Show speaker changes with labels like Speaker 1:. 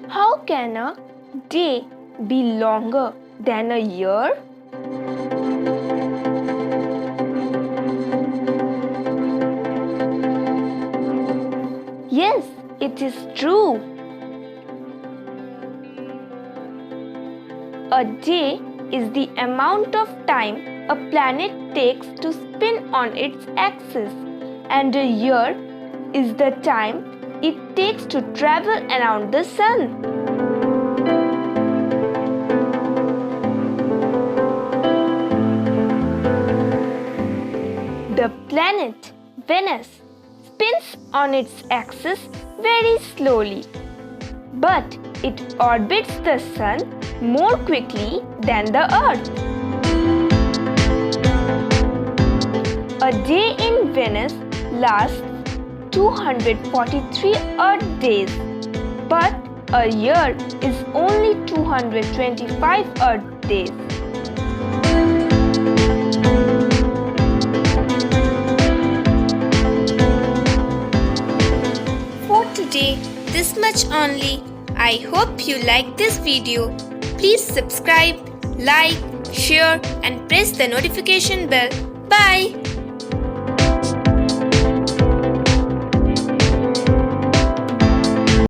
Speaker 1: How can a day be longer than a year? Yes, it is true. A day is the amount of time a planet takes to spin on its axis, and a year is the time it takes to travel around the sun. The planet Venus spins on its axis very slowly, but it orbits the sun more quickly than the Earth. A day in Venus lasts 243 Earth days, but a year is only 225 Earth days. For today, this much only. I hope you like this video. Please subscribe, like, share and press the notification bell. Bye.